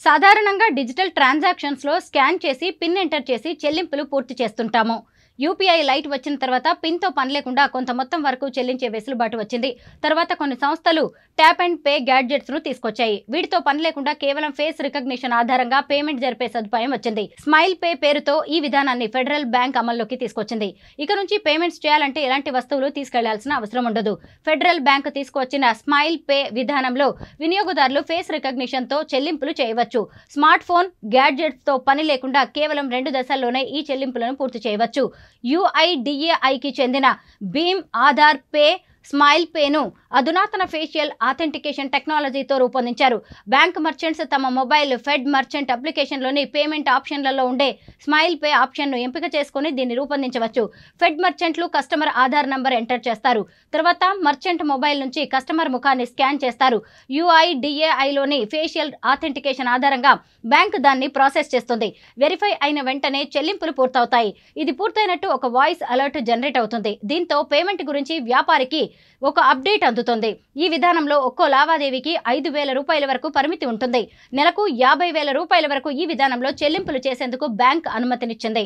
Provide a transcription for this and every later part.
సాధారణంగా digital ట్రాన్సాక్షన్స్లో scan చేసి pin enter చేసి చెల్లింపులు పూర్తి చేస్తుంటాము. యూపీఐ లైట్ వచ్చిన తర్వాత పిన్తో పని లేకుండా కొంత మొత్తం వరకు చెల్లించే వెసులుబాటు వచ్చింది. తర్వాత కొన్ని సంస్థలు ట్యాప్ అండ్ పే గ్యాడ్జెట్స్ను తీసుకొచ్చాయి. వీటితో పని లేకుండా కేవలం ఫేస్ రికగ్నిషన్ ఆధారంగా పేమెంట్ జరిపే సదుపాయం వచ్చింది. స్మైల్ పే పేరుతో ఈ విధానాన్ని ఫెడరల్ బ్యాంక్ అమల్లోకి తీసుకొచ్చింది. ఇక నుంచి పేమెంట్స్ చేయాలంటే ఎలాంటి వస్తువులు తీసుకెళ్లాల్సిన అవసరం ఉండదు. ఫెడరల్ బ్యాంక్ తీసుకొచ్చిన స్మైల్ పే విధానంలో వినియోగదారులు ఫేస్ రికగ్నిషన్తో చెల్లింపులు చేయవచ్చు. స్మార్ట్ ఫోన్ గ్యాడ్జెట్స్తో పని లేకుండా కేవలం 2 దశల్లోనే ఈ చెల్లింపులను పూర్తి చేయవచ్చు. UIDAIకి చెందిన భీమ్ ఆధార్ పే స్మైల్ పేను అధునాతన ఫేషియల్ ఆథెంటికేషన్ టెక్నాలజీతో రూపొందించారు. బ్యాంక్ మర్చెంట్స్ తమ మొబైల్ ఫెడ్ మర్చెంట్ అప్లికేషన్లోని పేమెంట్ ఆప్షన్లలో ఉండే స్మైల్ పే ఆప్షన్ను ఎంపిక చేసుకుని దీన్ని రూపొందించవచ్చు. ఫెడ్ మర్చెంట్లు కస్టమర్ ఆధార్ నంబర్ ఎంటర్ చేస్తారు. తర్వాత మర్చెంట్ మొబైల్ నుంచి కస్టమర్ ముఖాన్ని స్కాన్ చేస్తారు. UIDAIలోని ఫేషియల్ ఆథెంటికేషన్ ఆధారంగా బ్యాంక్ దాన్ని ప్రాసెస్ చేస్తుంది. వెరిఫై అయిన వెంటనే చెల్లింపులు పూర్తవుతాయి. ఇది పూర్తయినట్టు ఒక వాయిస్ అలర్ట్ జనరేట్ అవుతుంది. దీంతో పేమెంట్ గురించి వ్యాపారికి ఒక అప్డేట్ అందుతుంది. ఈ విధానంలో ఒక్కో లావాదేవీకి 5,000 రూపాయల వరకు పరిమితి ఉంటుంది. నెలకు 50,000 రూపాయల వరకు ఈ విధానంలో చెల్లింపులు చేసేందుకు బ్యాంక్ అనుమతినిచ్చింది.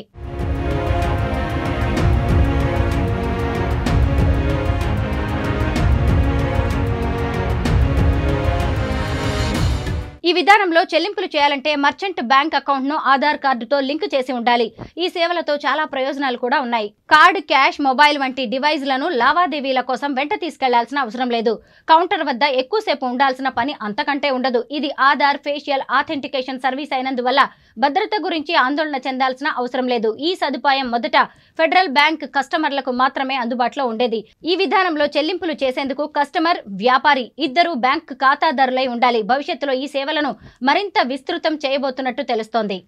ఈ విధానంలో చెల్లింపులు చేయాలంటే మర్చెంట్ బ్యాంక్ అకౌంట్ను ఆధార్ కార్డుతో లింక్ చేసి ఉండాలి. ఈ సేవలతో చాలా ప్రయోజనాలు కూడా ఉన్నాయి. కార్డ్, క్యాష్, మొబైల్ వంటి డివైజ్లను లావాదేవీల కోసం వెంట తీసుకెళ్లాల్సిన అవసరం లేదు. కౌంటర్ వద్ద ఎక్కువసేపు ఉండాల్సిన పని అంతకంటే ఉండదు. ఇది ఆధార్ ఫేషియల్ ఆథెంటికేషన్ సర్వీస్ అయినందువల్ల భద్రత గురించి ఆందోళన చెందాల్సిన అవసరం లేదు. ఈ సదుపాయం మొదట ఫెడరల్ బ్యాంక్ కస్టమర్లకు మాత్రమే అందుబాటులో ఉండేది. ఈ విధానంలో చెల్లింపులు చేసేందుకు కస్టమర్, వ్యాపారి ఇద్దరూ బ్యాంక్ ఖాతాదారులై ఉండాలి. భవిష్యత్తులో ఈ సేవలను మరింత విస్తృతం చేయబోతున్నట్టు తెలుస్తోంది.